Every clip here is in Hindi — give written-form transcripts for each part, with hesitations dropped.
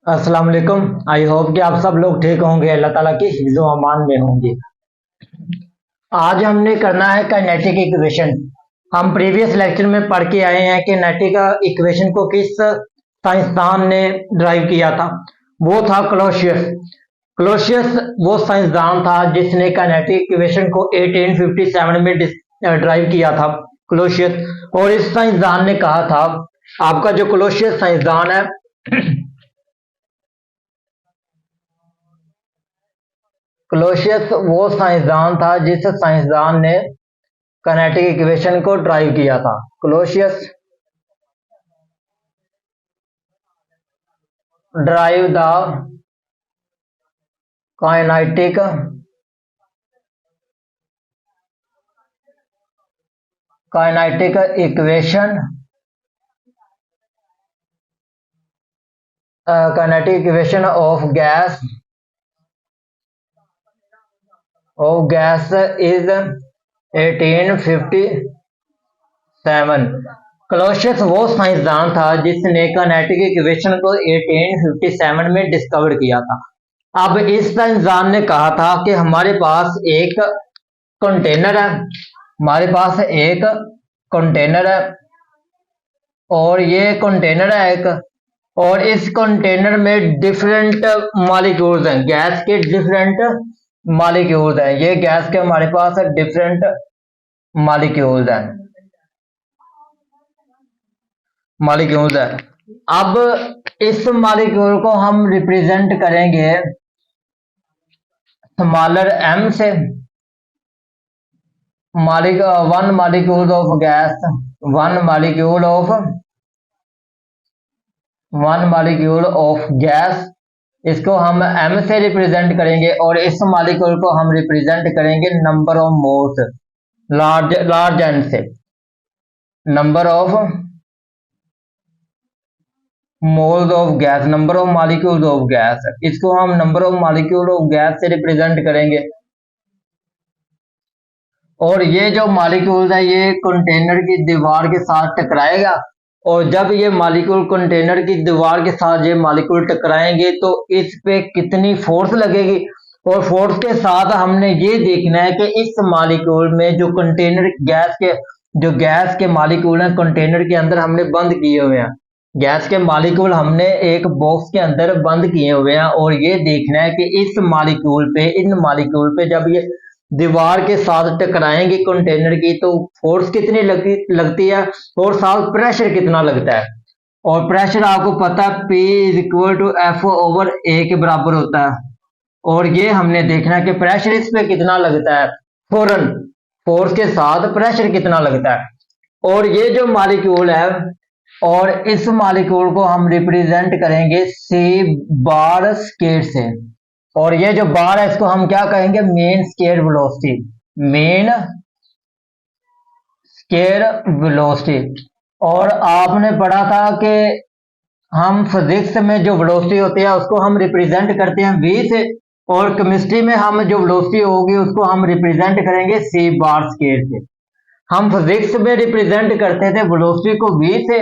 अस्सलाम वालेकुम। आई होप कि आप सब लोग ठीक होंगे, अल्लाह ताला की हिफ्ज़ व अमान में होंगे। आज हमने करना है काइनेटिक इक्वेशन। हम प्रीवियस लेक्चर में पढ़ के आए हैं कि काइनेटिक इक्वेशन को किस साइंसदान ने ड्राइव किया था। वो था क्लोसियस। क्लोसियस वो साइंसदान था जिसने काइनेटिक इक्वेशन को 1857 में ड्राइव किया था। क्लोसियस। और इस साइंसदान ने कहा था, आपका जो क्लोसियस साइंसदान है क्लोसियस वो साइंसदान था जिस साइंसदान ने काइनेटिक इक्वेशन को ड्राइव किया था। Clausius drive the kinetic kinetic equation kinetic equation of gas is 1857। Clausius वो साइंसदान था जिसने काइनेटिक इक्वेशन को 1857 में डिस्कवर किया था। अब इस साइंसदान ने कहा था कि हमारे पास एक कंटेनर है, हमारे पास एक कंटेनर है और ये कंटेनर है एक, और इस कंटेनर में डिफरेंट मॉलिक्यूल्स हैं, गैस के डिफरेंट मॉलिक्यूल्स हैं। ये गैस के हमारे पास डिफरेंट मॉलिक्यूल्स हैं मॉलिक्यूल्स हैं। अब इस मॉलिक्यूल को हम रिप्रेजेंट करेंगे स्मॉलर एम से। One molecule of gas, one molecule of one molecule of gas, इसको हम एम से रिप्रेजेंट करेंगे और इस मॉलिक्यूल को हम रिप्रेजेंट करेंगे number of moles, large large N से, number of moles of gas, number of molecules of gas, इसको हम number of molecule of gas से रिप्रेजेंट करेंगे। और ये जो मॉलिक्यूल्स है ये कंटेनर की दीवार के साथ टकराएगा, और जब ये मॉलिक्यूल कंटेनर की दीवार के साथ ये मॉलिक्यूल टकराएंगे तो इस पे कितनी फोर्स लगेगी, और फोर्स के साथ हमने ये देखना है कि इस मॉलिक्यूल में जो गैस के मॉलिक्यूल हैं कंटेनर के अंदर हमने बंद किए हुए हैं, गैस के मॉलिक्यूल हमने एक बॉक्स के अंदर बंद किए हुए हैं, और ये देखना है कि इन मॉलिक्यूल पे जब ये दीवार के साथ टकराएंगे कंटेनर की तो फोर्स कितनी लगती है, और साथ प्रेशर कितना लगता है। और प्रेशर आपको पता है P is equal to F over A के बराबर होता है, और ये हमने देखना है कि प्रेशर इस पे कितना लगता है, फौरन फोर्स के साथ प्रेशर कितना लगता है। और ये जो मॉलिक्यूल है, और इस मॉलिक्यूल को हम रिप्रेजेंट करेंगे सी बार स्केयर से, और ये जो बार है इसको हम क्या कहेंगे, main square velocity, mean square velocity. और आपने पढ़ा था कि हम फिजिक्स में जो वेलोसिटी होती है उसको हम रिप्रेजेंट करते हैं v से, और केमिस्ट्री में हम जो वेलोसिटी होगी उसको हम रिप्रेजेंट करेंगे सी बार स्केयर से। हम फिजिक्स में रिप्रेजेंट करते थे वेलोसिटी को v से,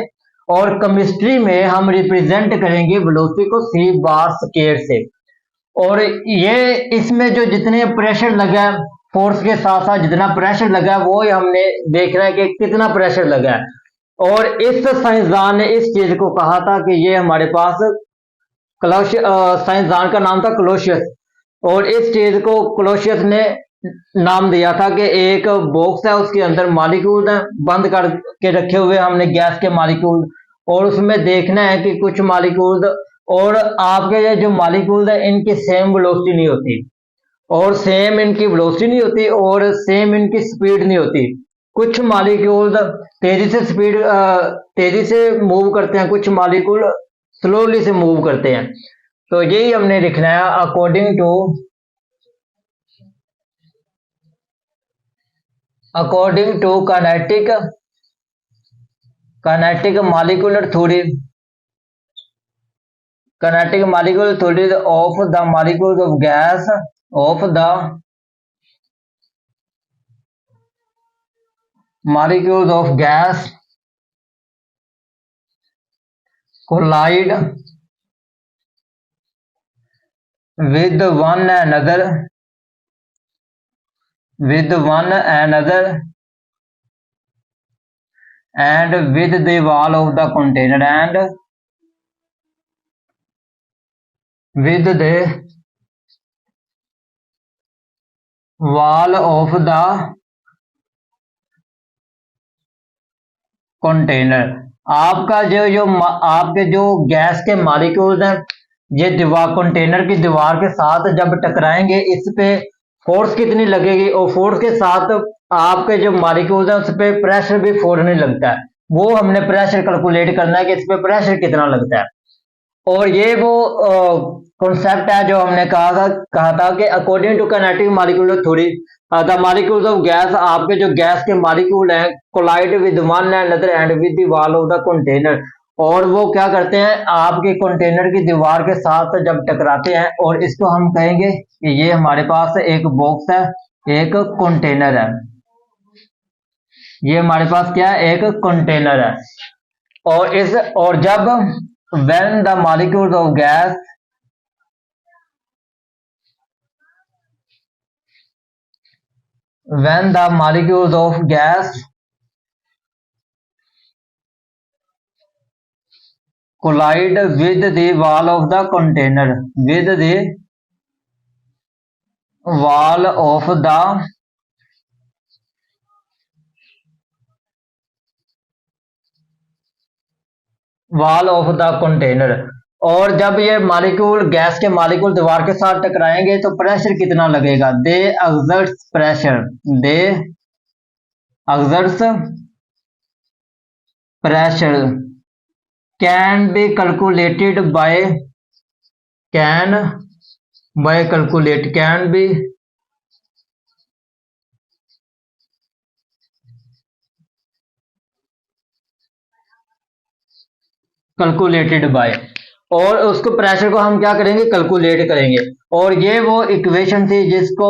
और केमिस्ट्री में हम रिप्रेजेंट करेंगे वेलोसिटी को सी बार स्केयर से। और ये इसमें जो जितने प्रेशर लगा है, फोर्स के साथ साथ जितना प्रेशर लगा है वो हमने देखना है कि कितना प्रेशर लगा है। और इस साइंसदान ने इस चीज को कहा था कि ये हमारे पास साइंसदान का नाम था क्लोसियस, और इस चीज को क्लोसियस ने नाम दिया था कि एक बॉक्स है उसके अंदर मॉलिक्यूल है बंद करके रखे हुए हमने गैस के मॉलिक्यूल, और उसमें देखना है कि कुछ मॉलिक्यूल, और आपके ये जो मॉलिक्यूल है इनकी सेम वेलोसिटी नहीं होती, और सेम इनकी वेलोसिटी नहीं होती, और सेम इनकी स्पीड नहीं होती। कुछ मॉलिक्यूल तेजी से मूव करते हैं, कुछ मॉलिक्यूल स्लोली से मूव करते हैं। तो यही हमने लिखना है according to kinetic molecular theory, kinetic molecule theory of the molecules of gas, of the molecules of gas collide with one another and with the wall of the container and with the wall of the container. आपका जो आपके जो गैस के मॉलिक्यूल्स हैं ये दीवार कंटेनर की दीवार के साथ जब टकराएंगे इस पे फोर्स कितनी लगेगी और फोर्स के साथ आपके जो मॉलिक्यूल्स हैं उस पे प्रेशर भी फौरन लगता है। वो हमने प्रेशर कैलकुलेट करना है कि इस पे प्रेशर कितना लगता है। और ये वो कॉन्सेप्ट है जो हमने कहा था कि according to kinetic molecular theory the molecules of gas, आपके जो गैस के मॉलिक्यूल हैं collide with one another and with the wall of the container, और वो क्या करते हैं आपके कंटेनर की दीवार के साथ जब टकराते हैं, और इसको हम कहेंगे कि ये हमारे पास एक बॉक्स है, एक कंटेनर है। ये हमारे पास क्या है, एक कंटेनर है। और जब when the molecules of gas collide with the wall of the container, wall of the container, और जब ये मॉलिक्यूल गैस के मॉलिक्यूल दीवार के साथ टकराएंगे तो प्रेशर कितना लगेगा, they exerts pressure can be calculated by और उसको प्रेशर को हम क्या करेंगे, कैलकुलेट करेंगे। और ये वो इक्वेशन थी जिसको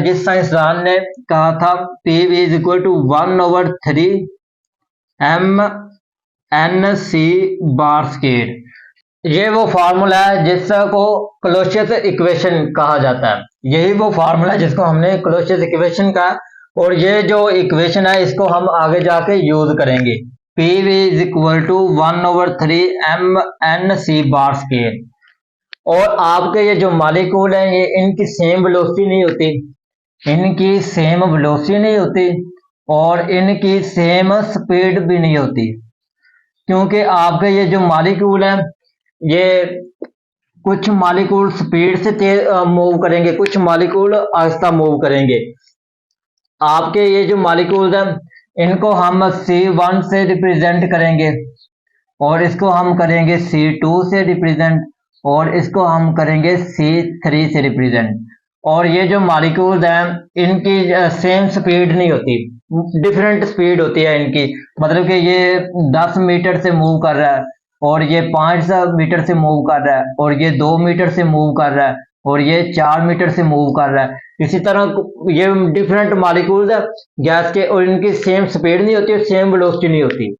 जिस साइंसदान ने कहा था P is equal to 1/3 mNc bar square. ये वो फार्मूला है जिसको क्लोसियस इक्वेशन कहा जाता है। यही वो फार्मूला है जिसको हमने क्लोसियस इक्वेशन कहा, और ये जो इक्वेशन है इसको हम आगे जाके यूज करेंगे। P is equal to 1/3 mNc bar square. और आपके ये जो मॉलिक्यूल हैं ये इनकी सेम वेलोसिटी नहीं होती, और इनकी सेम स्पीड भी नहीं होती, क्योंकि आपके ये जो मॉलिक्यूल हैं ये कुछ मॉलिक्यूल स्पीड से मूव करेंगे, कुछ मॉलिक्यूल आहिस्ता मूव करेंगे। आपके ये जो मॉलिक्यूल्स हैं इनको हम C1 से रिप्रेजेंट करेंगे, और इसको हम करेंगे C2 से रिप्रेजेंट, और इसको हम करेंगे C3 से रिप्रेजेंट। और ये जो मॉलिक्यूल्स हैं इनकी सेम स्पीड नहीं होती, डिफरेंट स्पीड होती है इनकी। मतलब कि ये 10 मीटर से मूव कर रहा है, और ये 5 मीटर से मूव कर रहा है, और ये 2 मीटर से मूव कर रहा है, और ये 4 मीटर से मूव कर रहा है। इसी तरह ये डिफरेंट मॉलिक्यूल्स है गैस के, और इनकी सेम स्पीड नहीं होती और सेम वेलोसिटी नहीं होती।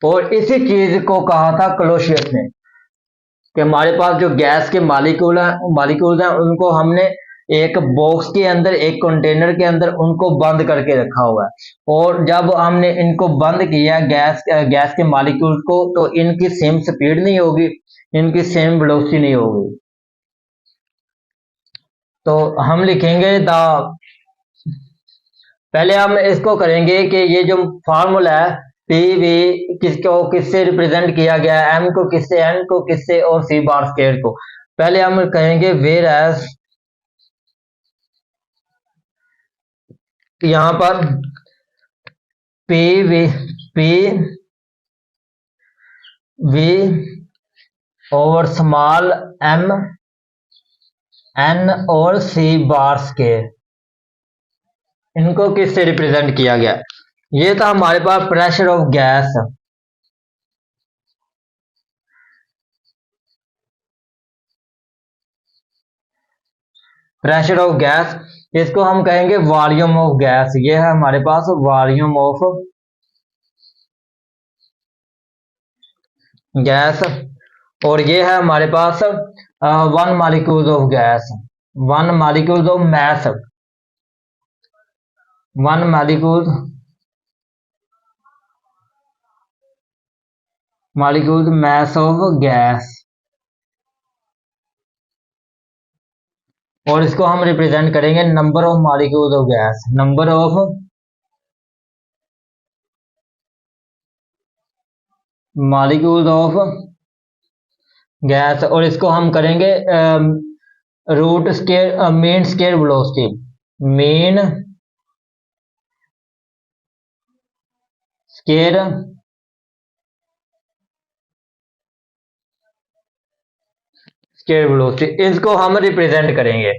और इसी चीज को कहा था क्लोसियस ने कि हमारे पास जो गैस के मॉलिक्यूल्स हैं उनको हमने एक बॉक्स के अंदर, एक कंटेनर के अंदर उनको बंद करके रखा हुआ है, और जब हमने इनको बंद किया गैस के मॉलिक्यूल्स को, तो इनकी सेम स्पीड नहीं होगी, इनकी सेम वेलोसिटी नहीं होगी। तो हम लिखेंगे पहले हम इसको करेंगे कि ये जो फार्मूला है पी वी किससे रिप्रेजेंट किया गया है, एम को किससे, एन को किससे, और सी बार स्क्वायर को। पहले हम कहेंगे वेयर एज, यहां पर पी वी और स्मॉल एम, एन और सी बार स्क्वायर, इनको किससे रिप्रेजेंट किया गया। ये था हमारे पास pressure of gas. Pressure of gas, इसको हम कहेंगे वॉल्यूम ऑफ गैस। ये है हमारे पास वॉल्यूम ऑफ गैस। और ये है हमारे पास 1 molecule of gas, 1 molecule of mass, 1 molecule mass of gas. और इसको हम रिप्रेजेंट करेंगे number of molecule of gas, number of molecule of gas. और इसको हम करेंगे root square, mean square velocity, mean square square velocity, इसको हम रिप्रेजेंट करेंगे।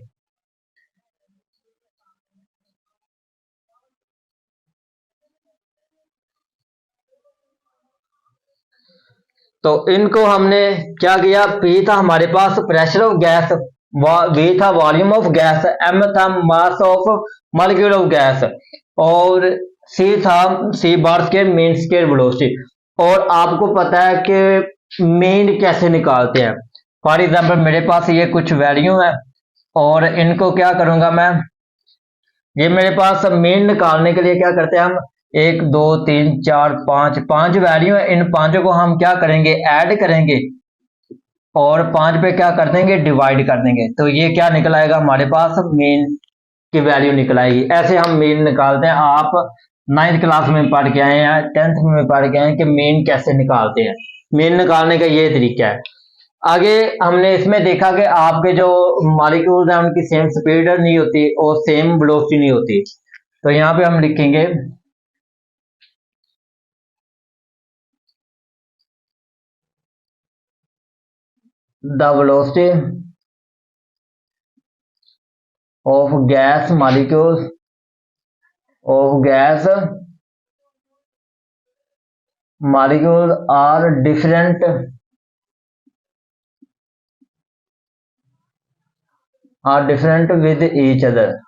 तो इनको हमने क्या किया, P था हमारे पास प्रेशर ऑफ गैस, V था वॉल्यूम ऑफ गैस, M था mass of molecule of gas, और C था C bar square mean square velocity. और आपको पता है कि मीन कैसे निकालते हैं। फॉर एग्जांपल मेरे पास ये कुछ वैल्यू है और इनको क्या करूंगा मैं, ये मेरे पास मीन निकालने के लिए क्या करते हैं हम, 1 2 3 4 5 5 वैल्यू है, इन पांचों को हम क्या करेंगे, ऐड करेंगे और 5 पे क्या कर देंगे, डिवाइड कर देंगे। तो ये क्या निकल आएगा, हमारे पास मीन की वैल्यू निकल आएगी। ऐसे हम मीन निकालते हैं। आप 9th क्लास में पढ़ के आए हैं, 10th में पढ़ के आए हैं कि मीन कैसे निकालते हैं। मीन निकालने का ये तरीका है। आगे हमने इसमें देखा कि आपके जो मॉलिक्यूल्स हैं उनकी सेम स्पीड नहीं होती और सेम वेलोसिटी नहीं होती। तो यहाँ पे हम लिखेंगे the velocity of gas molecules are different with each other.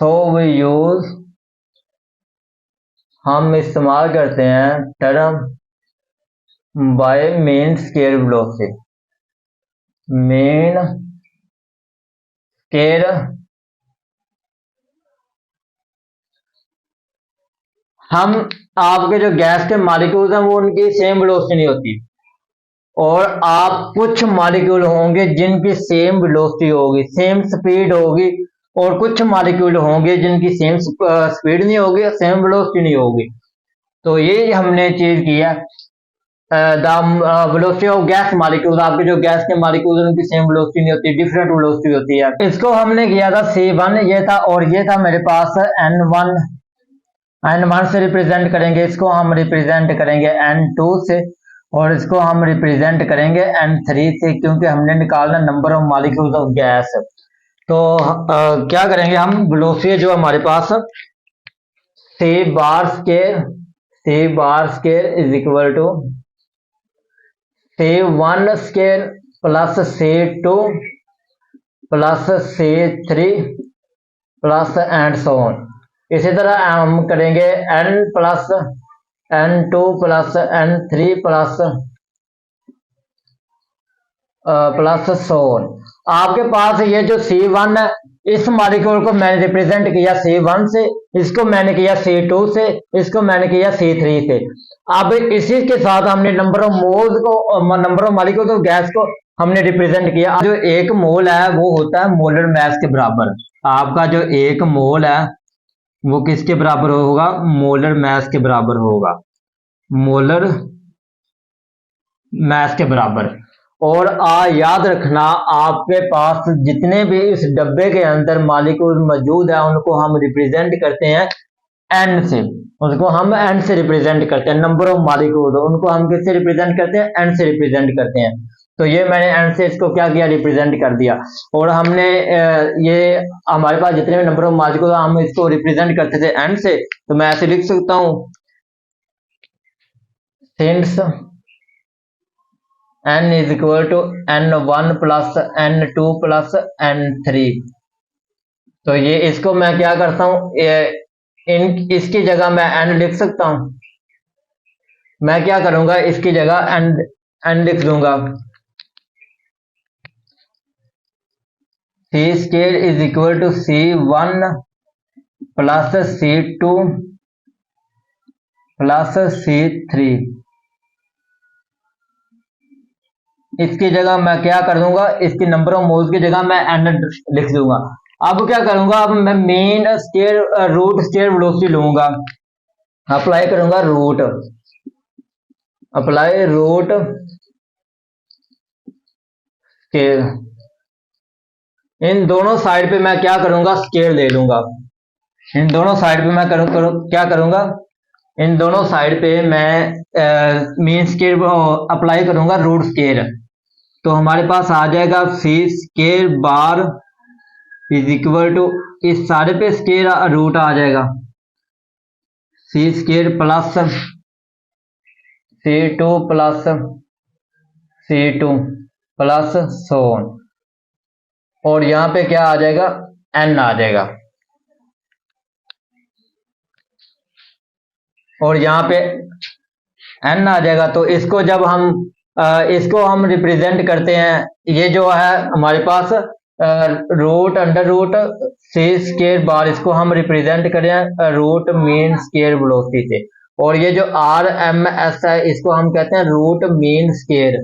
So we use, हम इस्तेमाल करते हैं term by main square velocity, mean square. हम आपके जो गैस के मॉलिक्यूल्स हैं वो उनकी सेम वेलोसिटी नहीं होती, और आप कुछ मॉलिक्यूल होंगे जिनकी सेम वेलोसिटी होगी, सेम स्पीड होगी, और कुछ मॉलिक्यूल होंगे जिनकी सेम स्पीड नहीं होगी, सेम वेलोसिटी नहीं होगी। तो ये हमने चीज किया, the velocity of gas molecule, आपके जो गैस के मॉलिक्यूल उनकी सेम वेलोसिटी नहीं होती, डिफरेंट वेलोसिटी होती है। इसको हमने किया था C1 ये था, और ये था मेरे पास N1, N1 से रिप्रेजेंट करेंगे, इसको हम रिप्रेजेंट करेंगे N2 से, और इसको हम रिप्रेजेंट करेंगे N3 से, क्योंकि हमने निकालना number of molecules of gas. तो क्या करेंगे हम, वेलोसिटी जो हमारे पास C bar square is equal to C1 square plus C2 plus C3 plus and so on. इसी तरह हम करेंगे N plus N2 plus N3 plus so on. आपके पास ये जो C1 है, इस मॉलिक्यूल को मैंने रिप्रेजेंट किया C1 से, इसको मैंने किया C2 से, इसको मैंने किया C3 से। अब इसी के साथ हमने नंबर ऑफ मोल्स को, number of molecule of gas को हमने रिप्रेजेंट किया। जो एक मोल है वो होता है मोलर मास के बराबर। आपका जो एक मोल है वो किसके बराबर होगा, मोलर मास के बराबर होगा, मोलर मास के बराबर। और याद रखना, आपके पास जितने भी इस डब्बे के अंदर मॉलिक्यूल मौजूद है उनको हम रिप्रेजेंट करते हैं N से, उसको हम N से रिप्रेजेंट करते हैं। नंबर ऑफ मॉलिक्यूल उनको हम किससे रिप्रेजेंट करते हैं, N से रिप्रेजेंट करते हैं। तो ये मैंने N से इसको क्या किया, रिप्रेजेंट कर दिया। और हमने ये हमारे पास जितने भी नंबर ऑफ मॉलिक्यूल हम इसको रिप्रेजेंट करते थे N से, तो मैं ऐसे लिख सकता हूं, since N is equal to N1 plus N2 plus N3। तो ये इसको मैं क्या करता हूं, इसकी जगह मैं एन लिख सकता हूं। मैं क्या करूंगा, इसकी जगह एन लिख दूंगा। C square is equal to C1 plus C2 plus C3। इसकी जगह मैं क्या कर दूंगा, इसकी नंबर ऑफ मोल्स की जगह मैं एन लिख दूंगा। अब क्या करूंगा, अब मैं mean square root square velocity लूंगा, अप्लाई करूंगा रूट, अप्लाई रूट स्केयर। इन दोनों साइड पे मैं क्या करूंगा, स्केयर ले लूंगा। इन दोनों साइड पे मैं क्या करूंगा, इन दोनों साइड पे मैं मीन स्केयर अप्लाई करूंगा रूट स्केयर। तो हमारे पास आ जाएगा C square bar is equal to, इस सारे पे स्केयर रूट आ जाएगा, C square plus C2 plus C2 plus सोन, और यहां पे क्या आ जाएगा, एन आ जाएगा। और यहाँ पे एन आ जाएगा। तो इसको जब हम इसको हम रिप्रेजेंट करते हैं, ये जो है हमारे पास रूट अंडर रूट सी स्केयर बार, इसको हम रिप्रेजेंट करें रूट मीन स्केयर वेलोसिटी से। और ये जो RMS है, इसको हम कहते हैं रूट मीन स्केयर,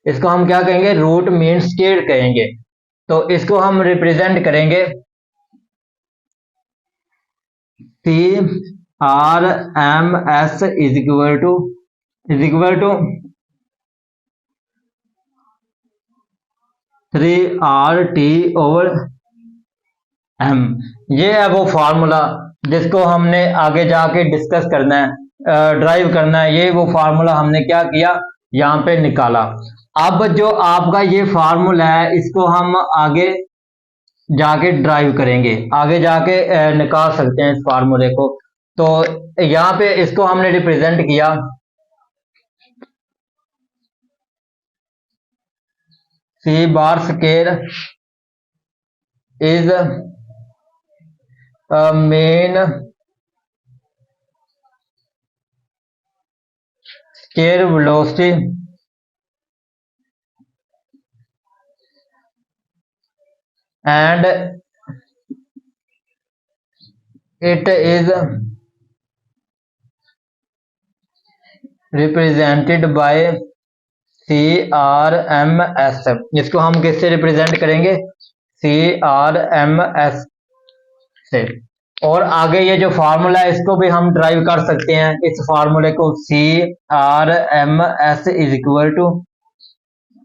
इसको हम क्या कहेंगे, रूट मीन स्केयर कहेंगे। तो इसको हम रिप्रेजेंट करेंगे RMS is equal to 3RT over M। ये है वो फार्मूला जिसको हमने आगे जाके डिस्कस करना है, ड्राइव करना है। ये वो फार्मूला हमने क्या किया, यहाँ पे निकाला। अब जो आपका ये फार्मूला है, इसको हम आगे जाके ड्राइव करेंगे, आगे जाके निकाल सकते हैं इस फार्मूले को। तो यहाँ पे इसको हमने रिप्रेजेंट किया, C bar square is mean square velocity and it is represented by CRMS। इसको हम किससे रिप्रेजेंट करेंगे, CRMS से। और आगे ये जो फार्मूला है, इसको भी हम ड्राइव कर सकते हैं, इस फार्मूले को CRMS is equal to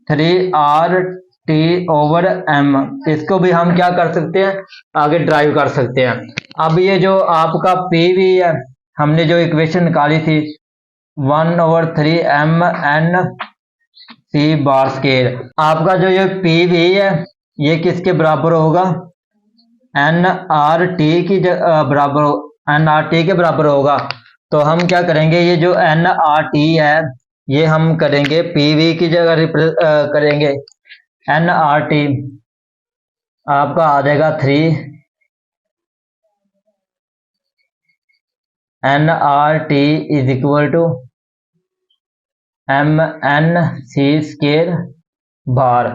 3RT over M। इसको भी हम क्या कर सकते हैं, आगे ड्राइव कर सकते हैं। अब ये जो आपका PV है, हमने जो इक्वेशन निकाली थी 1/3MNC बार स्केयर, आपका जो ये PV है ये किसके बराबर होगा, NRT की बराबर, NRT के बराबर होगा। तो हम क्या करेंगे, ये जो NRT है ये हम करेंगे PV की जगह करेंगे, NRT आपका आ जाएगा 3 NRT is equal to MNC square bar.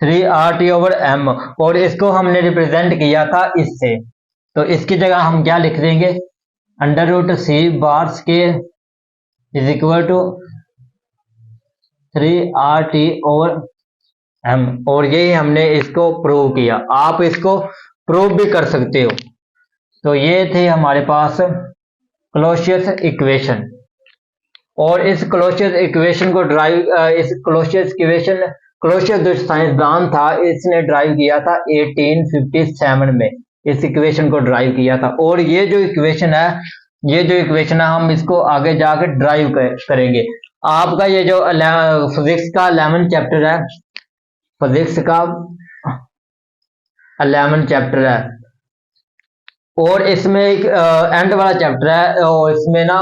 Three RT over M, और इसको हमने रिप्रेजेंट किया था इससे। तो इसकी जगह हम क्या लिख देंगे, under root C bar square is equal to 3RT over M। और यही हमने इसको प्रूव किया, आप इसको प्रूव भी कर सकते हो। तो ये थे हमारे पास क्लोशियस इक्वेशन, और इस क्लोशियस इक्वेशन को ड्राइव, इस क्लोशियस इक्वेशन, क्लोशियस जो साइंसदान था इसने ड्राइव किया था 1857 में, इस इक्वेशन को ड्राइव किया था। और ये जो इक्वेशन है, ये जो इक्वेशन है हम इसको आगे जाकर ड्राइव करेंगे। आपका ये जो फिजिक्स का 11 चैप्टर है, फिजिक्स का 11 चैप्टर है, और इसमें एक एंड वाला चैप्टर है, और इसमें ना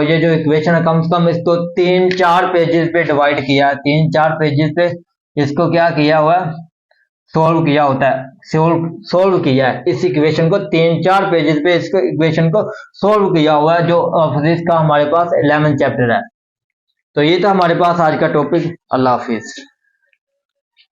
ये जो इक्वेशन है कम से कम इसको 3-4 पेजेस पे डिवाइड किया, 3-4 पेजेस पे इसको क्या किया हुआ है, सोल्व किया होता है, सोल्व किया है इस इक्वेशन को, 3-4 पेजेस पे इसको इक्वेशन को सोल्व किया हुआ है, जो फिजिक्स का हमारे पास 11th चैप्टर है। तो ये था हमारे पास आज का टॉपिक। अल्लाह हाफिज।